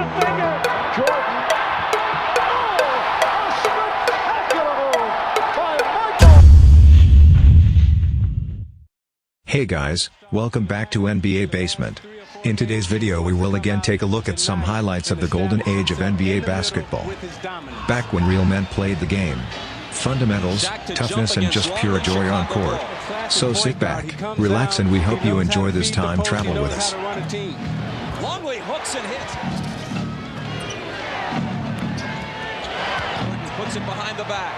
a finger. Jordan. Oh, a spectacular move by Michael. Hey guys, welcome back to NBA Basement. In today's video we will again take a look at some highlights of the golden age of NBA basketball. Back when real men played the game. Fundamentals, toughness and just pure joy on court. So sit back, relax and we hope you enjoy this time travel with us. Longley hooks and hits. Jordan puts it behind the back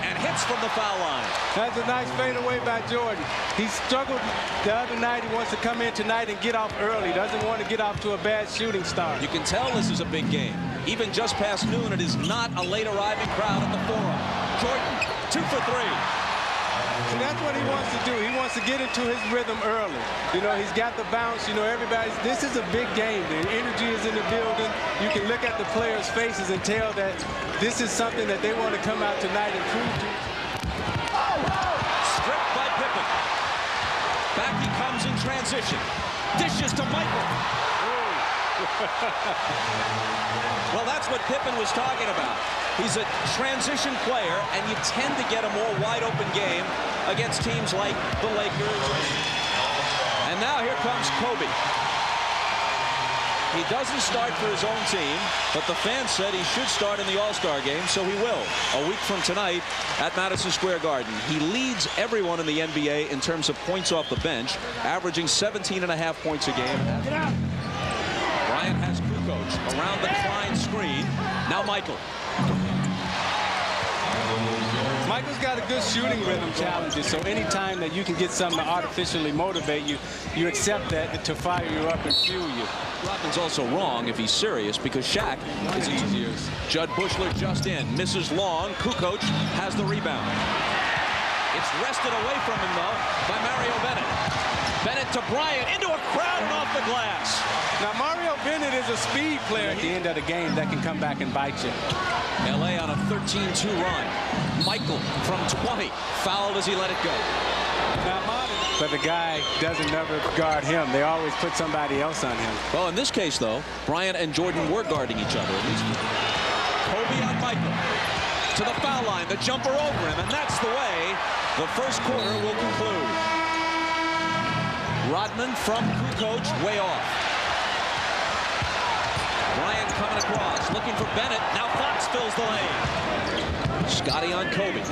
and hits from the foul line. That's a nice fadeaway by Jordan. He struggled the other night. He wants to come in tonight and get off early. Doesn't want to get off to a bad shooting start. You can tell this is a big game. Even just past noon, it is not a late arriving crowd at the Forum. Jordan, 2 for 3. So that's what he wants to do. He wants to get into his rhythm early. You know, he's got the bounce. You know, this is a big game. The energy is in the building. You can look at the players' faces and tell that this is something that they want to come out tonight and prove to. Stripped by Pippen. Back he comes in transition. Dishes to Michael. Well, that's what Pippen was talking about. He's a transition player, and you tend to get a more wide-open game against teams like the Lakers. And now here comes Kobe. He doesn't start for his own team, but the fans said he should start in the All-Star game, so he will. A week from tonight at Madison Square Garden. He leads everyone in the NBA in terms of points off the bench, averaging 17.5 points a game. Bryant has Kukoc around the Klein screen. Now Michael. Michael's got a good shooting rhythm challenges, so anytime that you can get something to artificially motivate you, you accept that to fire you up and fuel you. Rodman's also wrong if he's serious because Shaq is easier. Judd Bushler just in, misses long. Kukoc has the rebound. It's wrested away from him though by Mario Bennett. Bennett to Bryant into a crowd and off the glass. Now Mario Bennett is a speed player at the end of the game that can come back and bite you. LA on a 13-2 run. Michael from 20 fouled as he let it go. But the guy doesn't never guard him. They always put somebody else on him. Well, in this case, though, Bryant and Jordan were guarding each other. At least. Kobe on Michael. To the foul line, the jumper over him, and that's the way the first quarter will conclude. Rodman from Kukoc, way off. Bryant coming across, looking for Bennett. Now Fox fills the lane. Scotty on Kobe.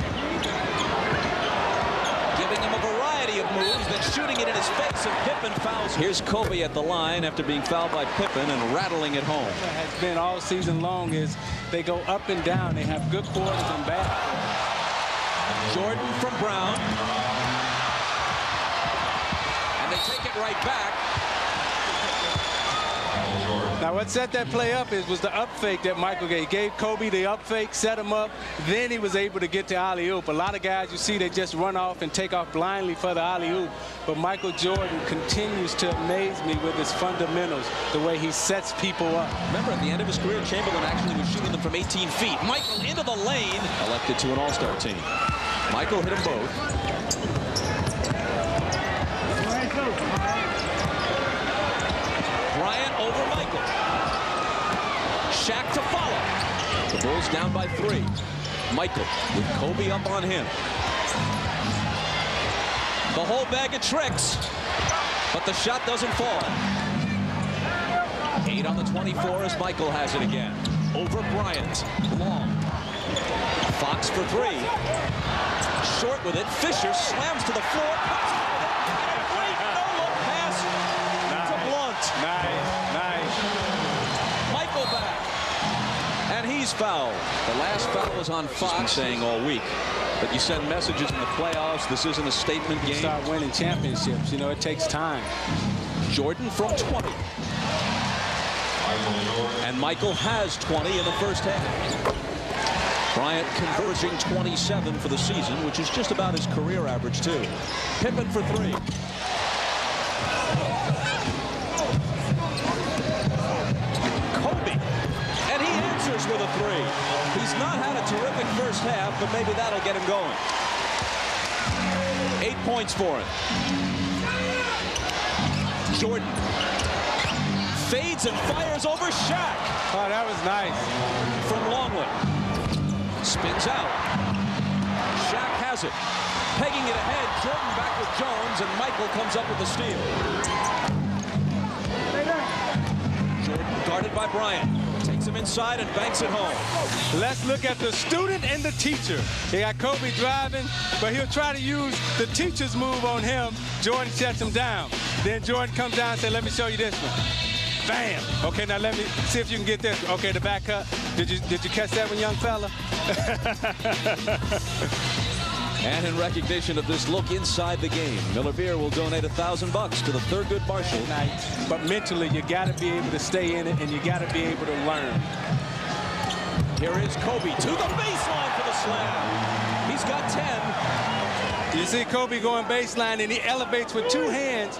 Giving him a variety of moves, then shooting it in his face, and Pippen fouls. Here's Kobe at the line after being fouled by Pippen and rattling it home. What has been all season long is they go up and down. They have good quarters and bad quarters. Jordan from Brown. And they take it right back. Now what set that play up was the up fake that Michael gave. He gave Kobe the up fake, set him up, then he was able to get to alley-oop. A lot of guys you see, they just run off and take off blindly for the alley-oop. But Michael Jordan continues to amaze me with his fundamentals, the way he sets people up. Remember, at the end of his career, Chamberlain actually was shooting them from 18 feet. Michael into the lane, elected to an All-Star team. Michael hit them both. Bryant over Michael. Shaq to follow. The Bulls down by 3. Michael with Kobe up on him. The whole bag of tricks, but the shot doesn't fall. 8 on the 24 as Michael has it again. Over Bryant. Long. Fox for 3. Short with it. Fisher slams to the floor. Great no-look pass to Blunt. Nice. Michael back. And he's fouled. The last foul was on Fox, saying all week. But you send messages in the playoffs. This isn't a statement game. Start winning championships. You know, it takes time. Jordan from 20. And Michael has 20 in the first half. Bryant converging 27 for the season, which is just about his career average, too. Pippen for 3. Kobe. And he answers with a 3. He's not had a terrific first half, but maybe that'll get him going. 8 points for him. Jordan. Fades and fires over Shaq. Oh, that was nice. From Longley. Spins out. Shaq has it. Pegging it ahead. Jordan back with Jones, and Michael comes up with the steal. Jordan guarded by Bryant. Takes him inside and banks it home. Let's look at the student and the teacher. They got Kobe driving, but he'll try to use the teacher's move on him. Jordan shuts him down. Then Jordan comes down and says, let me show you this one. Bam. Okay, now let me see if you can get this. Okay, the back cut. Did you catch that one, young fella? And in recognition of this look inside the game, Miller Beer will donate $1,000 to the Thurgood Marshall. But mentally, you got to be able to stay in it, and you got to be able to learn. Here is Kobe to the baseline for the slam. He's got 10. You see Kobe going baseline, and he elevates with two hands,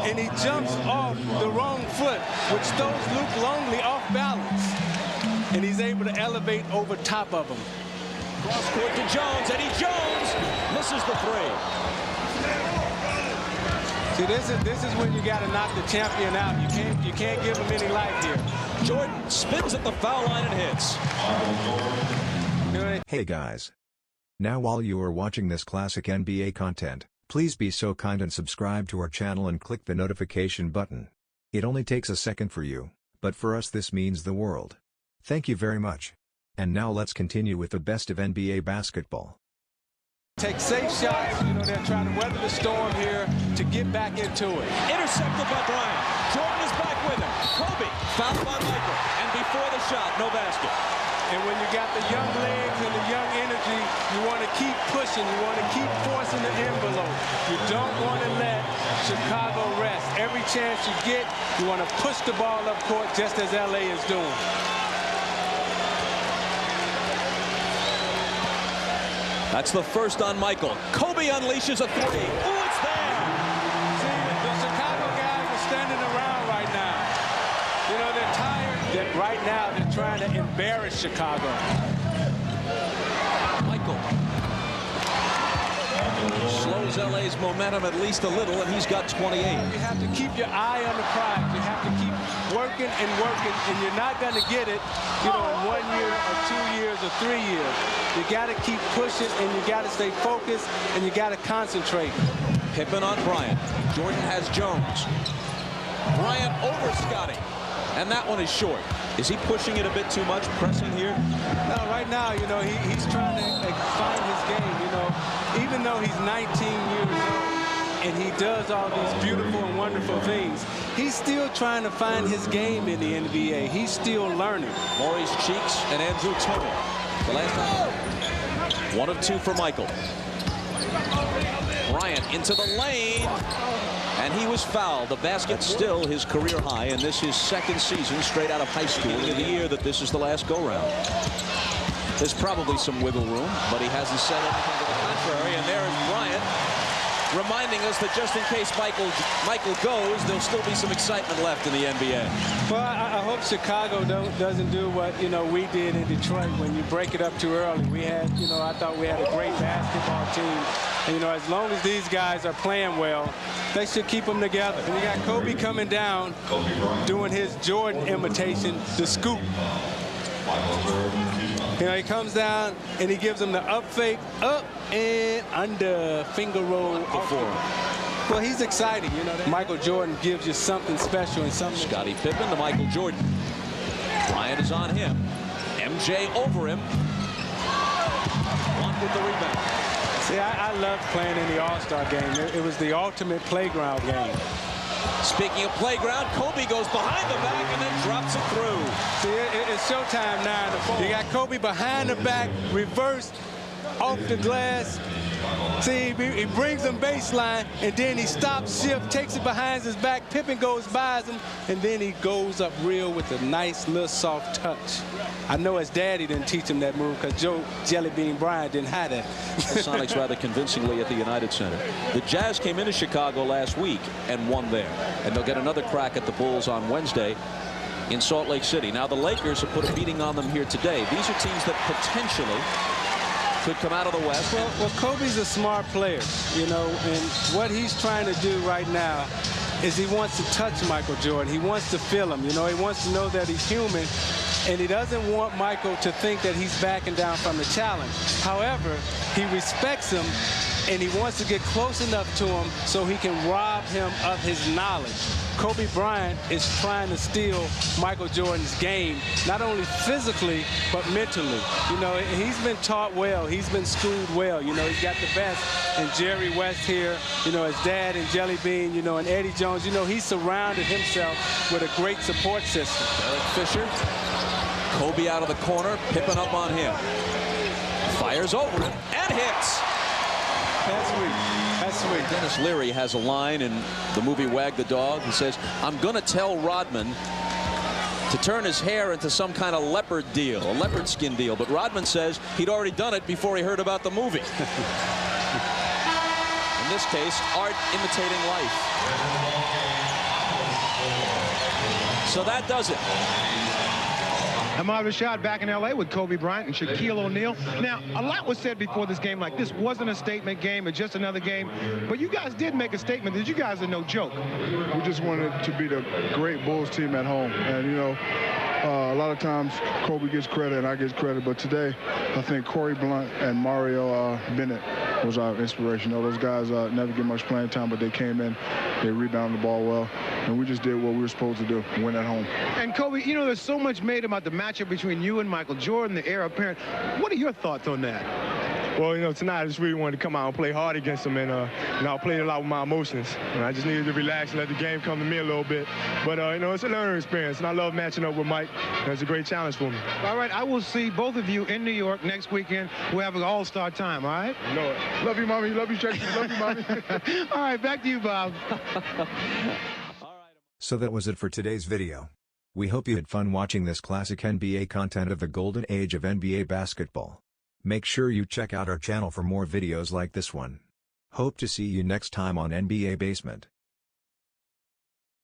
and he jumps off the wrong foot, which throws Luke Longley off balance. And he's able to elevate over top of him. Cross court to Jones. Eddie Jones misses the three. See, this is when you got to knock the champion out. You can't give him any life here. Jordan spins at the foul line and hits. Hey guys. Now while you are watching this classic NBA content, please be so kind and subscribe to our channel and click the notification button. It only takes a second for you, but for us this means the world. Thank you very much. And now let's continue with the best of NBA basketball. Take safe shots. You know, they're trying to weather the storm here to get back into it. Intercepted by Bryant. Jordan is back with him. Kobe fouled by Michael. And before the shot, no basket. And when you got the young legs and the young energy, you want to keep pushing. You want to keep forcing the envelope. You don't want to let Chicago rest. Every chance you get, you want to push the ball up court just as LA is doing. That's the first on Michael. Kobe unleashes a three. Oh, it's there. See, the Chicago guys are standing around right now. You know, they're tired. That right now they're trying to embarrass Chicago. Michael slows LA's momentum at least a little, and he's got 28. You have to keep your eye on the prize. You have to keep working and working, and you're not going to get it, you know, in 1 year or 2 years or 3 years. You got to keep pushing, and you got to stay focused, and you got to concentrate. Pippen on Bryant. Jordan has Jones. Bryant over Scotty. And that one is short. Is he pushing it a bit too much, pressing here? No, right now, you know, he's trying to find his game, you know. Even though he's 19 years old and he does all these beautiful and wonderful things, he's still trying to find his game in the NBA. He's still learning. Maurice Cheeks and Andrew Tillman. The last time. 1 of 2 for Michael. Bryant into the lane. And he was fouled. The basket still his career high, and this is second season straight out of high school in the year that this is the last go-round. There's probably some wiggle room, but he hasn't said anything to the contrary. And there is Bryant reminding us that just in case Michael goes, there'll still be some excitement left in the NBA. Well, I hope Chicago doesn't do what, you know, we did in Detroit when you break it up too early. We had, you know, I thought we had a great basketball team. And, you know, as long as these guys are playing well, they should keep them together. And you got Kobe coming down, doing his Jordan imitation, the scoop. You know, he comes down and he gives them the up fake, up and under, finger roll before. Well, he's exciting, you know. Michael Jordan gives you something special and something. Scottie Pippen to Michael Jordan. Bryant is on him. MJ over him. Blunt with the rebound. See, I loved playing in the All-Star game. It was the ultimate playground game. Speaking of playground, Kobe goes behind the back and then drops it through. See, it's showtime now in the fourth. You got Kobe behind the back, reversed, off the glass. See, he brings him baseline, and then he stops, shift, takes it behind his back. Pippen goes by him, and then he goes up real with a nice little soft touch. I know his daddy didn't teach him that move because Joe Jellybean Bryant didn't have that. The Sonics rather convincingly at the United Center. The Jazz came into Chicago last week and won there. And they'll get another crack at the Bulls on Wednesday in Salt Lake City. Now the Lakers have put a beating on them here today. These are teams that potentially could come out of the West. Well, Kobe's a smart player, you know, and what he's trying to do right now is he wants to touch Michael Jordan. He wants to feel him. You know, he wants to know that he's human. And he doesn't want Michael to think that he's backing down from the challenge. However, he respects him, and he wants to get close enough to him so he can rob him of his knowledge. Kobe Bryant is trying to steal Michael Jordan's game, not only physically, but mentally. You know, he's been taught well. He's been schooled well. You know, he's got the best in Jerry West here, you know, his dad and Jelly Bean, you know, and Eddie Jones. You know, he surrounded himself with a great support system. Derek Fisher, Kobe out of the corner, Pippen up on him. Fires over it and hits. That's sweet. That's sweet. Dennis Leary has a line in the movie Wag the Dog. He says, I'm going to tell Rodman to turn his hair into some kind of leopard deal, a leopard skin deal. But Rodman says he'd already done it before he heard about the movie. In this case, art imitating life. So that does it. Ahmad Rashad back in L.A. with Kobe Bryant and Shaquille O'Neal. Now, a lot was said before this game, like this wasn't a statement game, it's just another game. But you guys did make a statement that you guys are no joke. We just wanted to be the great Bulls team at home. And, you know, a lot of times Kobe gets credit and I get credit. But today, I think Corey Blunt and Mario Bennett was our inspiration. You know, those guys never get much playing time, but they came in, they rebounded the ball well. And we just did what we were supposed to do, win at home. And Kobe, you know, there's so much made about the matchup between you and Michael Jordan, the heir apparent. What are your thoughts on that? Well, you know, tonight I just really wanted to come out and play hard against him, and you know, I played a lot with my emotions. And I just needed to relax and let the game come to me a little bit. But, you know, it's a learning experience, and I love matching up with Mike. And it's a great challenge for me. All right, I will see both of you in New York next weekend. We'll have an all-star time, all right? No, love you, Mommy. Love you, Chucky. Love you, Mommy. All right, back to you, Bob. So that was it for today's video. We hope you had fun watching this classic NBA content of the golden age of NBA basketball. Make sure you check out our channel for more videos like this one. Hope to see you next time on NBA Basement.